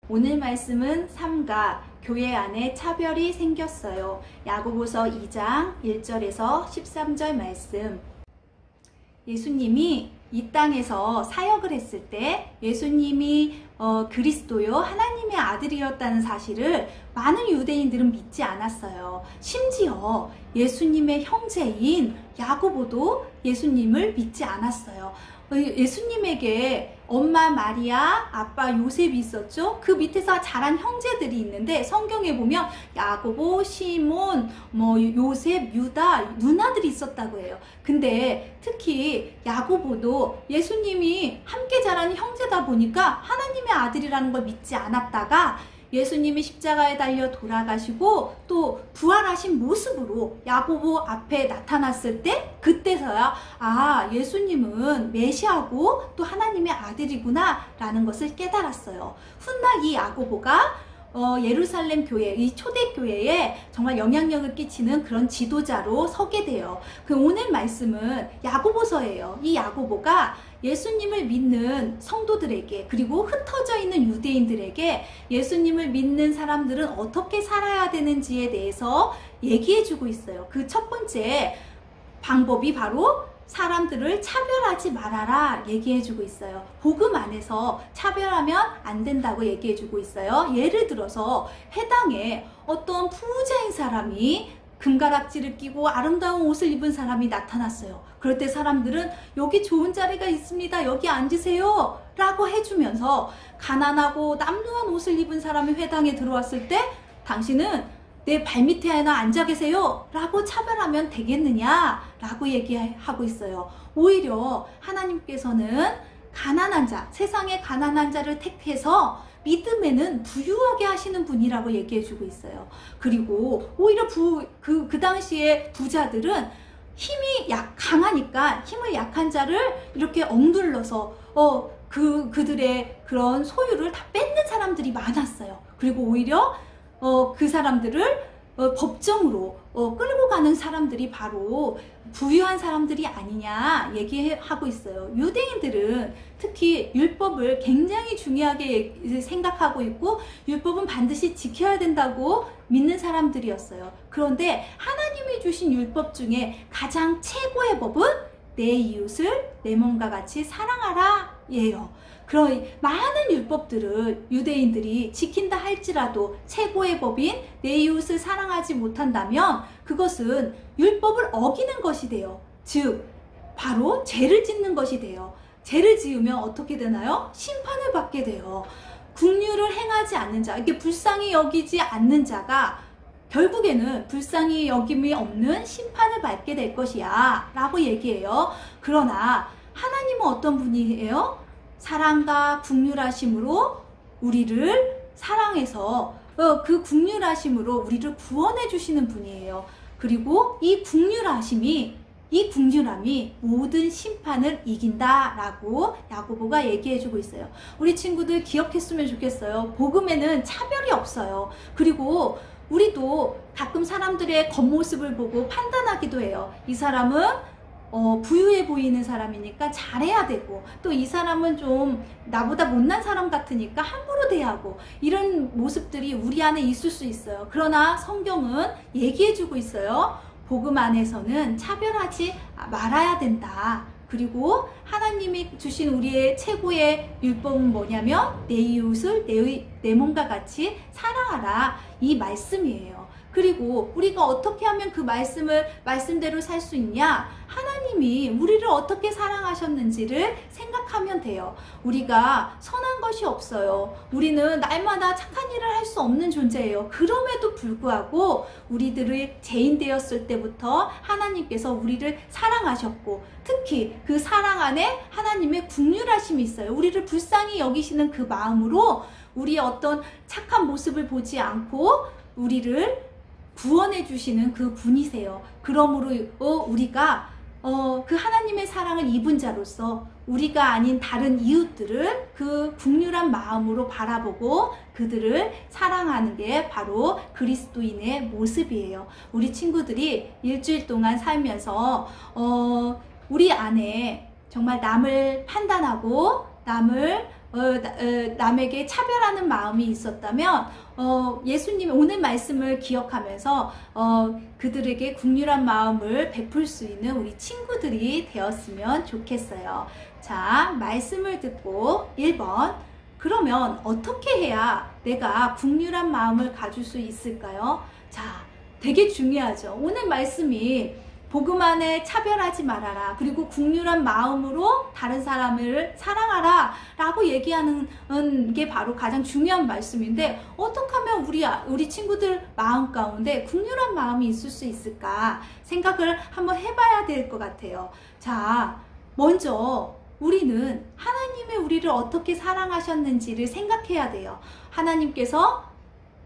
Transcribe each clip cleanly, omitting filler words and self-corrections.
오늘 말씀은 삼가 교회 안에 차별이 생겼어요. 야고보서 2장 1절에서 13절 말씀. 예수님이 이 땅에서 사역을 했을 때 예수님이 그리스도요 하나님의 아들이었다는 사실을 많은 유대인들은 믿지 않았어요. 심지어 예수님의 형제인 야고보도 예수님을 믿지 않았어요. 예수님에게 엄마 마리아, 아빠 요셉이 있었죠. 그 밑에서 자란 형제들이 있는데 성경에 보면 야고보, 시몬, 요셉, 유다 누나들이 있었다고 해요. 근데 특히 야고보도 예수님이 함께 자란 형제다 보니까 하나님의 아들이라는 걸 믿지 않았다가 예수님이 십자가에 달려 돌아가시고 또 부활하신 모습으로 야고보 앞에 나타났을 때 그때서야 예수님은 메시아고 또 하나님의 아들이구나 라는 것을 깨달았어요. 훗날 이 야고보가 예루살렘 교회, 이 초대교회에 정말 영향력을 끼치는 그런 지도자로 서게 돼요. 그 오늘 말씀은 야고보서예요. 이 야고보가 예수님을 믿는 성도들에게 그리고 흩어져 있는 유대인들에게 예수님을 믿는 사람들은 어떻게 살아야 되는지에 대해서 얘기해주고 있어요. 그 첫 번째 방법이 바로 사람들을 차별하지 말아라 얘기해주고 있어요. 복음 안에서 차별하면 안 된다고 얘기해주고 있어요. 예를 들어서 해당에 어떤 부자인 사람이 금가락지를 끼고 아름다운 옷을 입은 사람이 나타났어요. 그럴 때 사람들은 여기 좋은 자리가 있습니다. 여기 앉으세요 라고 해주면서 가난하고 남루한 옷을 입은 사람이 회당에 들어왔을 때 당신은 내 발밑에나 앉아 계세요 라고 차별하면 되겠느냐 라고 얘기하고 있어요. 오히려 하나님께서는 가난한 자, 세상의 가난한 자를 택해서 믿음에는 부유하게 하시는 분이라고 얘기해주고 있어요. 그리고 오히려 그 당시에 부자들은 힘이 강하니까 힘을 약한 자를 이렇게 억눌러서 그들의 그런 소유를 다 뺏는 사람들이 많았어요. 그리고 오히려 그 사람들을 법정으로 끌고 가는 사람들이 바로 부유한 사람들이 아니냐 얘기하고 있어요. 유대인들은 특히 율법을 굉장히 중요하게 생각하고 있고 율법은 반드시 지켜야 된다고 믿는 사람들이었어요. 그런데 하나님이 주신 율법 중에 가장 최고의 법은 내 이웃을 내 몸과 같이 사랑하라 예요. 그런 많은 율법들을 유대인들이 지킨다 할지라도 최고의 법인 내 이웃을 사랑하지 못한다면 그것은 율법을 어기는 것이 돼요. 즉 바로 죄를 짓는 것이 돼요. 죄를 지으면 어떻게 되나요? 심판을 받게 돼요. 긍휼을 행하지 않는 자, 이게 불쌍히 여기지 않는 자가 결국에는 불쌍히 여김이 없는 심판을 받게 될 것이야 라고 얘기해요. 그러나 하나님은 어떤 분이에요? 사랑과 긍휼하심으로 우리를 사랑해서 그 긍휼하심으로 우리를 구원해 주시는 분이에요. 그리고 이 긍휼함이 모든 심판을 이긴다라고 야고보가 얘기해주고 있어요. 우리 친구들 기억했으면 좋겠어요. 복음에는 차별이 없어요. 그리고 우리도 가끔 사람들의 겉모습을 보고 판단하기도 해요. 이 사람은 부유해 보이는 사람이니까 잘해야 되고 또 이 사람은 좀 나보다 못난 사람 같으니까 함부로 대하고 이런 모습들이 우리 안에 있을 수 있어요. 그러나 성경은 얘기해주고 있어요. 복음 안에서는 차별하지 말아야 된다. 그리고 하나님이 주신 우리의 최고의 율법은 뭐냐면 내 이웃을 내 몸과 같이 사랑하라 이 말씀이에요. 그리고 우리가 어떻게 하면 그 말씀대로 살 수 있냐? 하나님이 우리를 어떻게 사랑하셨는지를 생각하면 돼요. 우리가 선한 것이 없어요. 우리는 날마다 착한 일을 할 수 없는 존재예요. 그럼에도 불구하고 우리들을 죄인 되었을 때부터 하나님께서 우리를 사랑하셨고 특히 그 사랑 안에 하나님의 긍휼하심이 있어요. 우리를 불쌍히 여기시는 그 마음으로 우리의 어떤 착한 모습을 보지 않고 우리를 구원해 주시는 그 분이세요. 그러므로 우리가 그 하나님의 사랑을 입은 자로서 우리가 아닌 다른 이웃들을 그 긍휼한 마음으로 바라보고 그들을 사랑하는 게 바로 그리스도인의 모습이에요. 우리 친구들이 일주일 동안 살면서 우리 안에 정말 남을 판단하고 남을 남에게 차별하는 마음이 있었다면 예수님의 오늘 말씀을 기억하면서 그들에게 긍휼한 마음을 베풀 수 있는 우리 친구들이 되었으면 좋겠어요. 자, 말씀을 듣고 1번, 그러면 어떻게 해야 내가 긍휼한 마음을 가질 수 있을까요? 자, 되게 중요하죠. 오늘 말씀이 복음 안에 차별하지 말아라, 그리고 긍휼한 마음으로 다른 사람을 사랑하라 라고 얘기하는 게 바로 가장 중요한 말씀인데, 어떻게 하면 우리 친구들 마음 가운데 긍휼한 마음이 있을 수 있을까 생각을 한번 해봐야 될 것 같아요. 자, 먼저 우리는 하나님이 우리를 어떻게 사랑하셨는지를 생각해야 돼요. 하나님께서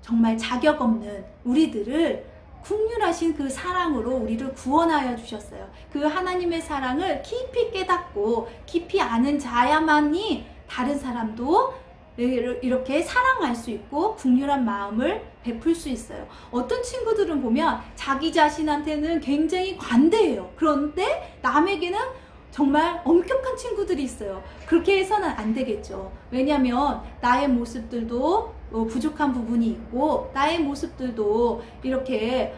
정말 자격 없는 우리들을 긍휼하신 그 사랑으로 우리를 구원하여 주셨어요. 그 하나님의 사랑을 깊이 깨닫고 깊이 아는 자야만이 다른 사람도 이렇게 사랑할 수 있고 긍휼한 마음을 베풀 수 있어요. 어떤 친구들은 보면 자기 자신한테는 굉장히 관대해요. 그런데 남에게는 정말 엄격한 친구들이 있어요. 그렇게 해서는 안 되겠죠. 왜냐하면 나의 모습들도 부족한 부분이 있고, 나의 모습들도 이렇게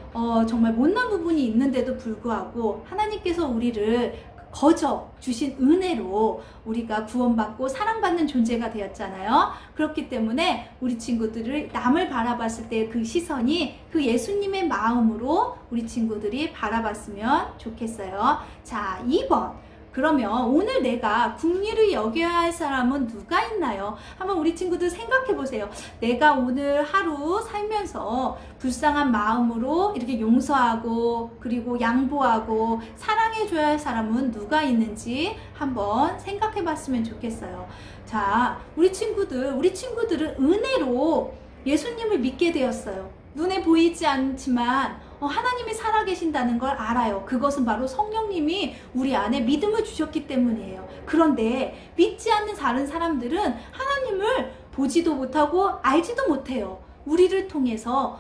정말 못난 부분이 있는데도 불구하고 하나님께서 우리를 거저 주신 은혜로 우리가 구원받고 사랑받는 존재가 되었잖아요. 그렇기 때문에 우리 친구들을 남을 바라봤을 때 그 시선이 그 예수님의 마음으로 우리 친구들이 바라봤으면 좋겠어요. 자, 2번. 그러면 오늘 내가 긍휼히 여겨야 할 사람은 누가 있나요? 한번 우리 친구들 생각해 보세요. 내가 오늘 하루 살면서 불쌍한 마음으로 이렇게 용서하고 그리고 양보하고 사랑해 줘야 할 사람은 누가 있는지 한번 생각해 봤으면 좋겠어요. 자, 우리 친구들은 은혜로 예수님을 믿게 되었어요. 눈에 보이지 않지만 하나님이 살아계신다는 걸 알아요. 그것은 바로 성령님이 우리 안에 믿음을 주셨기 때문이에요. 그런데 믿지 않는 다른 사람들은 하나님을 보지도 못하고 알지도 못해요. 우리를 통해서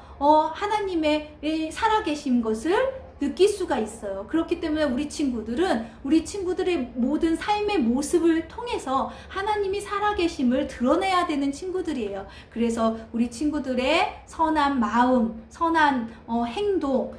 하나님의 살아계신 것을 느낄 수가 있어요. 그렇기 때문에 우리 친구들의 모든 삶의 모습을 통해서 하나님이 살아계심을 드러내야 되는 친구들이에요. 그래서 우리 친구들의 선한 마음, 선한 행동,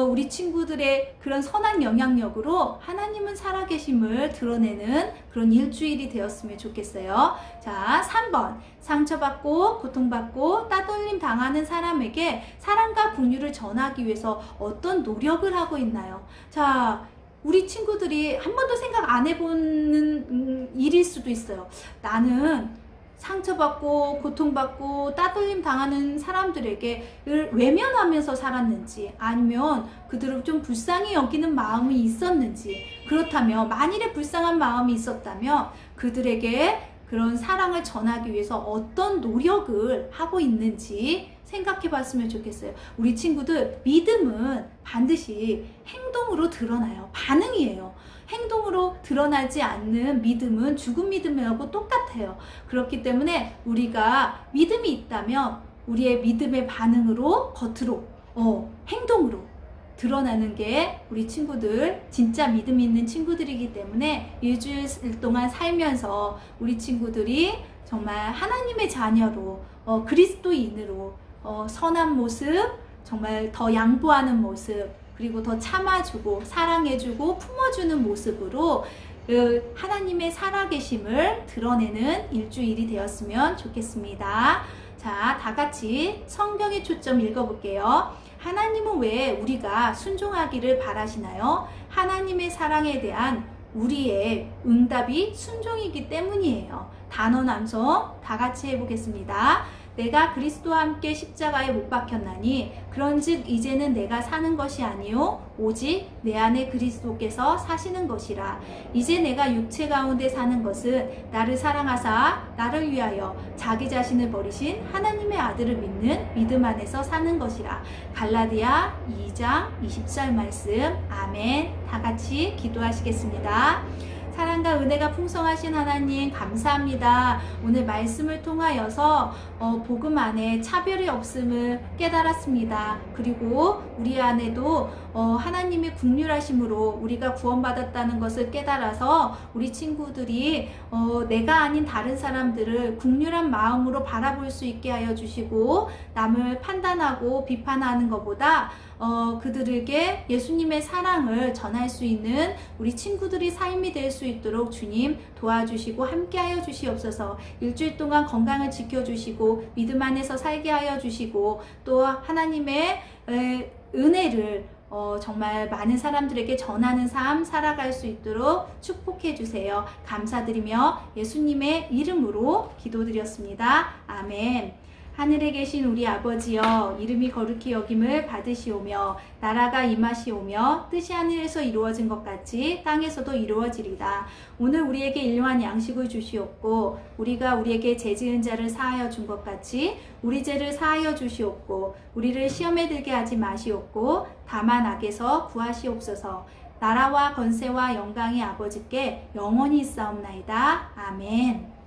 우리 친구들의 그런 선한 영향력으로 하나님은 살아계심을 드러내는 그런 일주일이 되었으면 좋겠어요. 자, 3번. 상처받고 고통받고 따돌림 당하는 사람에게 사랑과 긍휼을 전하기 위해서 어떤 노력을 하고 있나요? 자, 우리 친구들이 한 번도 생각 안 해보는 일일 수도 있어요. 나는 상처받고 고통받고 따돌림 당하는 사람들에게 외면하면서 살았는지, 아니면 그들을 좀 불쌍히 여기는 마음이 있었는지, 그렇다면 만일에 불쌍한 마음이 있었다면 그들에게 그런 사랑을 전하기 위해서 어떤 노력을 하고 있는지 생각해 봤으면 좋겠어요. 우리 친구들, 믿음은 반드시 행동으로 드러나요. 반응이에요. 행동으로 드러나지 않는 믿음은 죽은 믿음하고 똑같아요. 그렇기 때문에 우리가 믿음이 있다면 우리의 믿음의 반응으로 겉으로 행동으로 드러나는 게 우리 친구들, 진짜 믿음 있는 친구들이기 때문에 일주일 동안 살면서 우리 친구들이 정말 하나님의 자녀로 그리스도인으로 선한 모습, 정말 더 양보하는 모습, 그리고 더 참아주고 사랑해주고 품어주는 모습으로 하나님의 살아계심을 드러내는 일주일이 되었으면 좋겠습니다. 자, 다 같이 성경의 초점 읽어볼게요. 하나님은 왜 우리가 순종하기를 바라시나요? 하나님의 사랑에 대한 우리의 응답이 순종이기 때문이에요. 단어 남성 다 같이 해보겠습니다. 내가 그리스도와 함께 십자가에 못 박혔나니 그런즉 이제는 내가 사는 것이 아니요 오직 내 안에 그리스도께서 사시는 것이라. 이제 내가 육체 가운데 사는 것은 나를 사랑하사 나를 위하여 자기 자신을 버리신 하나님의 아들을 믿는 믿음 안에서 사는 것이라. 갈라디아 2장 20절 말씀. 아멘. 다 같이 기도하시겠습니다. 사랑과 은혜가 풍성하신 하나님 감사합니다. 오늘 말씀을 통하여서 복음 안에 차별이 없음을 깨달았습니다. 그리고 우리 안에도 하나님의 긍휼하심으로 우리가 구원받았다는 것을 깨달아서 우리 친구들이 내가 아닌 다른 사람들을 긍휼한 마음으로 바라볼 수 있게 하여 주시고, 남을 판단하고 비판하는 것보다 그들에게 예수님의 사랑을 전할 수 있는 우리 친구들이 삶이 될 수 있도록 주님 도와주시고 함께하여 주시옵소서. 일주일 동안 건강을 지켜주시고 믿음 안에서 살게 하여 주시고, 또 하나님의 은혜를 정말 많은 사람들에게 전하는 삶 살아갈 수 있도록 축복해 주세요. 감사드리며 예수님의 이름으로 기도드렸습니다. 아멘. 하늘에 계신 우리 아버지여, 이름이 거룩히 여김을 받으시오며 나라가 임하시오며 뜻이 하늘에서 이루어진 것 같이 땅에서도 이루어지리다. 오늘 우리에게 일용할 양식을 주시옵고, 우리가 우리에게 죄 지은 자를 사하여 준 것 같이 우리 죄를 사하여 주시옵고, 우리를 시험에 들게 하지 마시옵고 다만 악에서 구하시옵소서. 나라와 권세와 영광이 아버지께 영원히 있사옵나이다. 아멘.